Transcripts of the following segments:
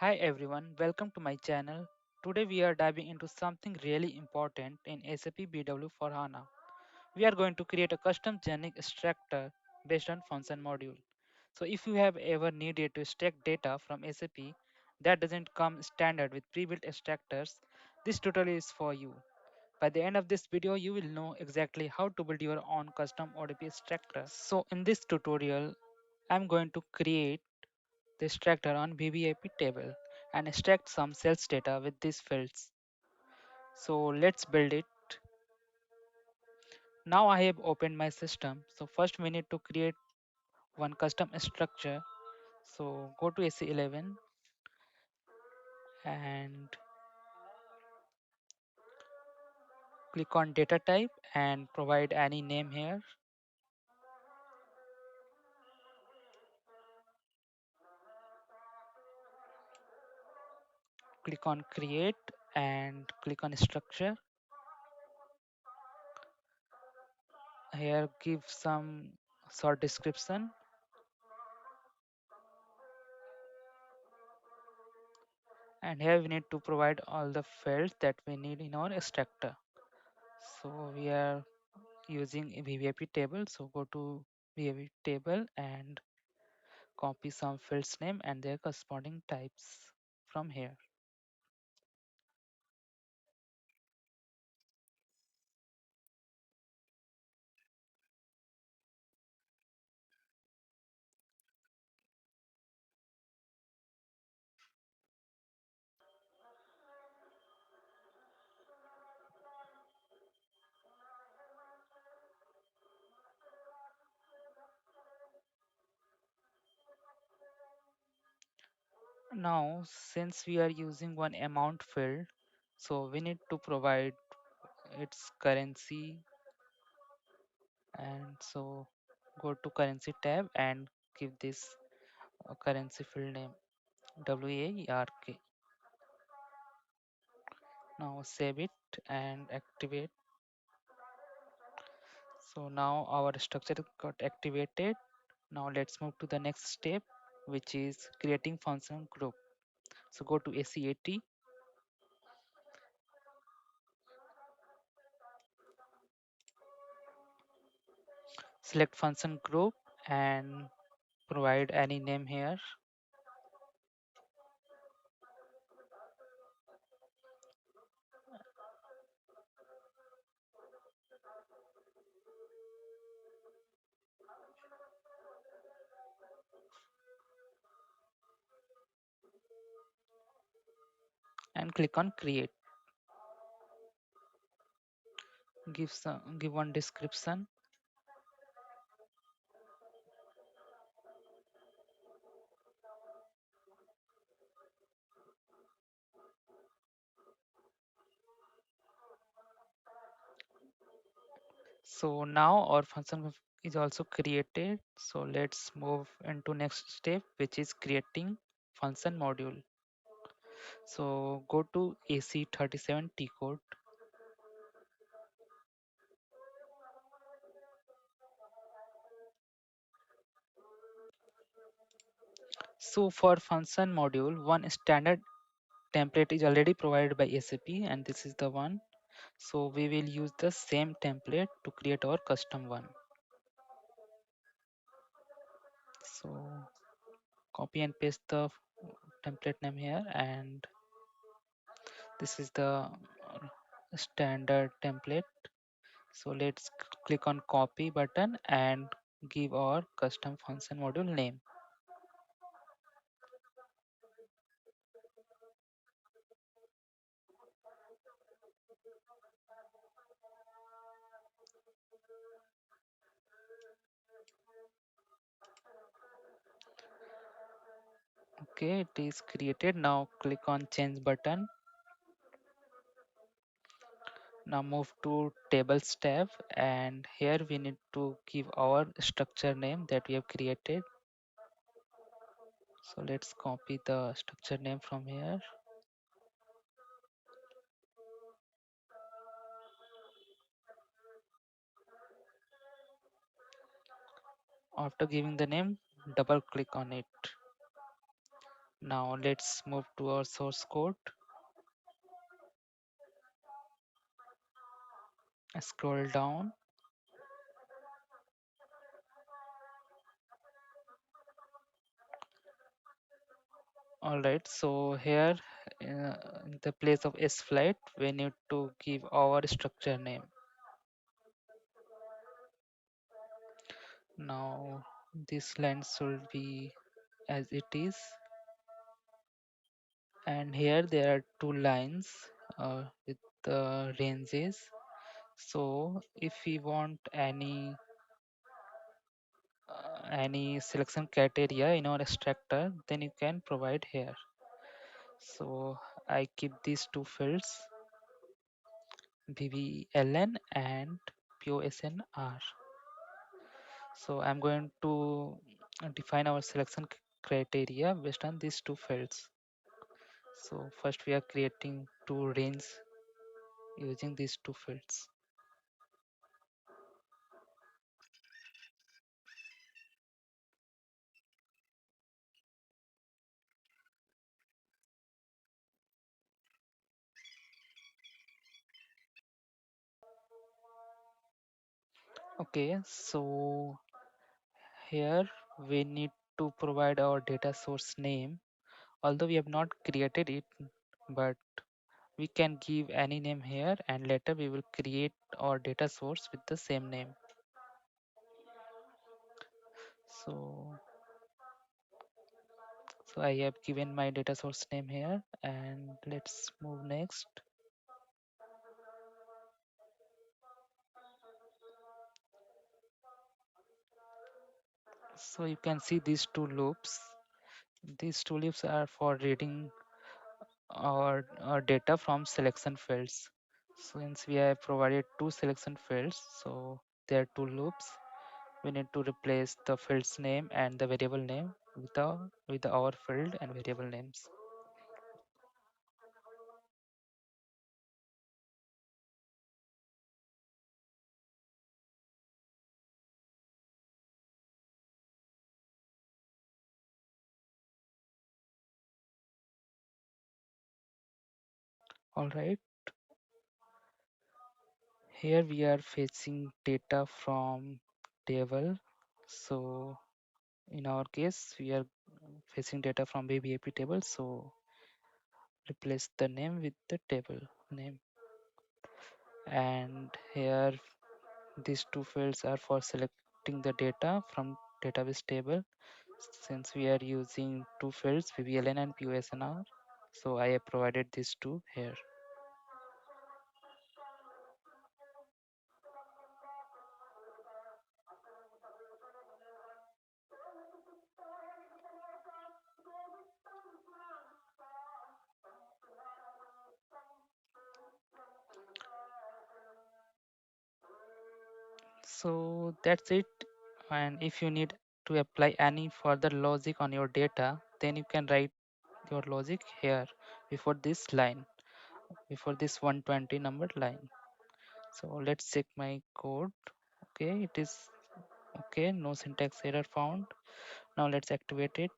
Hi everyone, welcome to my channel. Today we are diving into something really important in SAP BW for HANA. We are going to create a custom generic extractor based on function module. So if you have ever needed to extract data from SAP that doesn't come standard with pre-built extractors, this tutorial is for you. By the end of this video, you will know exactly how to build your own custom ODP extractor. So in this tutorial, I'm going to create the extractor on VVIP table and extract some sales data with these fields. So let's build it. Now I have opened my system. So first we need to create one custom structure. So go to AC11 and click on data type and provide any name here. Click on create and click on structure. Here give some short description and here we need to provide all the fields that we need in our extractor. So we are using a VVIP table. So go to VVIP table and copy some fields name and their corresponding types from here. Now, since we are using one amount field, so we need to provide its currency, and so go to currency tab and give this currency field name WARK. Now save it and activate. So now our structure got activated. Now let's move to the next step, which is creating function group. So go to AC80, select function group and provide any name here. And click on create. Give one description. So now our function group is also created. So let's move into next step, which is creating function module. So go to AC37 T code. So for function module, one standard template is already provided by SAP and this is the one. So we will use the same template to create our custom one. So copy and paste the template name here and this is the standard template. So let's click on copy button and give our custom function module name. Okay, it is created. Now click on change button. Now move to tables tab and here we need to give our structure name that we have created. So let's copy the structure name from here. After giving the name, double click on it. Now let's move to our source code. Scroll down. All right, so here in the place of S flight, we need to give our structure name. Now this line should be as it is, and here there are two lines with the ranges. So if we want any selection criteria in our extractor, then you can provide here. So I keep these two fields, BBLN and POSNR. So I'm going to define our selection criteria based on these two fields. So first we are creating two range using these two fields. Okay, so here we need to provide our data source name. Although we have not created it, but we can give any name here, and later we will create our data source with the same name. So, so I have given my data source name here, and let's move next. So you can see these two loops. These two loops are for reading our data from selection fields. Since we have provided two selection fields, so there are two loops. We need to replace the field's name and the variable name with our field and variable names. All right. Here we are fetching data from table. So in our case, we are fetching data from BBAP table. So replace the name with the table name. And here these two fields are for selecting the data from database table. Since we are using two fields, VBLN and POSNR, so I have provided these two here. So that's it. And if you need to apply any further logic on your data, then you can write your logic here before this line, before this 120 numbered line. So let's check my code. Okay, it is okay, no syntax error found. Now let's activate it.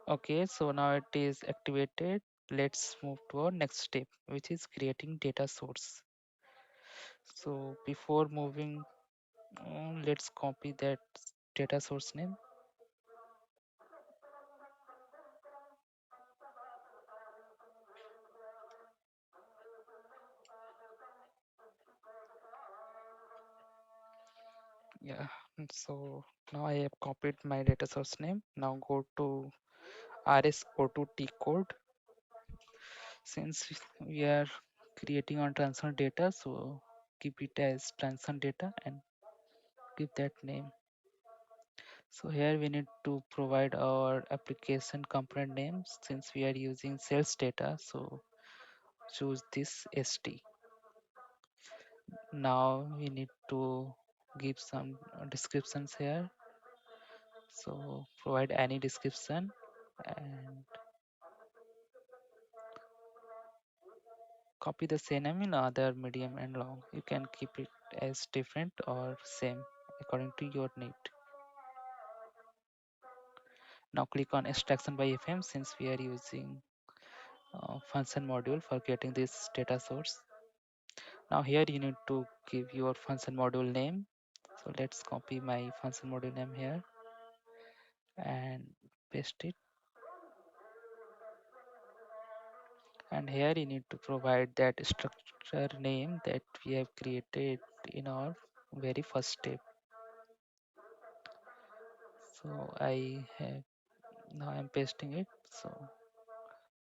Okay, so now it is activated. Let's move to our next step, which is creating data source. So before moving on, let's copy that data source name. Yeah, and so now I have copied my data source name. Now go to RS02T code. Since we are creating on transfer data, so keep it as transfer data and give that name. So here we need to provide our application component names since we are using sales data. So choose this ST. Now we need to give some descriptions here. So provide any description, and Copy the same name in other medium and long. You can keep it as different or same according to your need. Now click on extraction by FM since we are using function module for getting this data source. Now here you need to give your function module name. So let's copy my function module name here and paste it. And here you need to provide that structure name that we have created in our very first step. So I have now I'm pasting it. So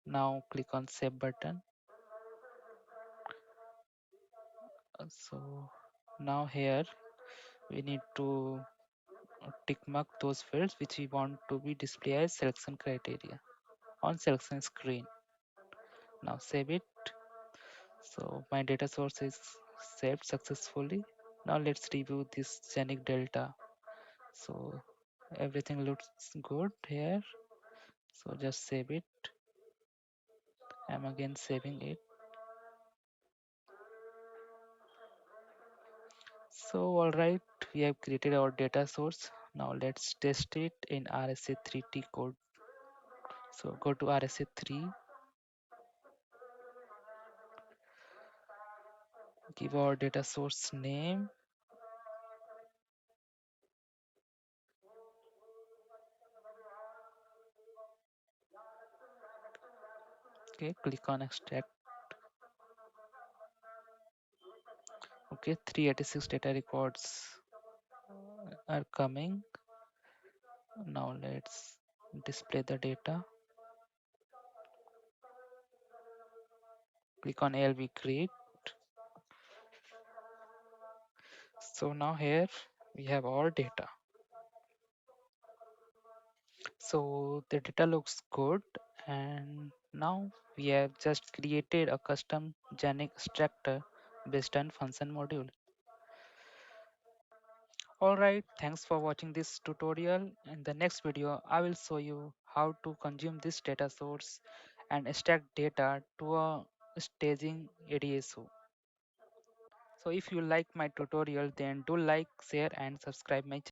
now click on save button. So now here we need to tick mark those fields which we want to be displayed as selection criteria on selection screen. Now save it. So my data source is saved successfully. Now let's review this genic delta. So everything looks good here. So just save it. I'm again saving it. So alright, we have created our data source. Now let's test it in RSA3T code. So go to RSA3, give our data source name. Okay, click on extract. Okay, 386 data records are coming. Now let's display the data. Click on LV create. So now here we have all data. So the data looks good, and now we have just created a custom Genic extractor based on function module. Alright, thanks for watching this tutorial. In the next video, I will show you how to consume this data source and extract data to a staging ADSO. So if you like my tutorial, then do like, share and subscribe my channel.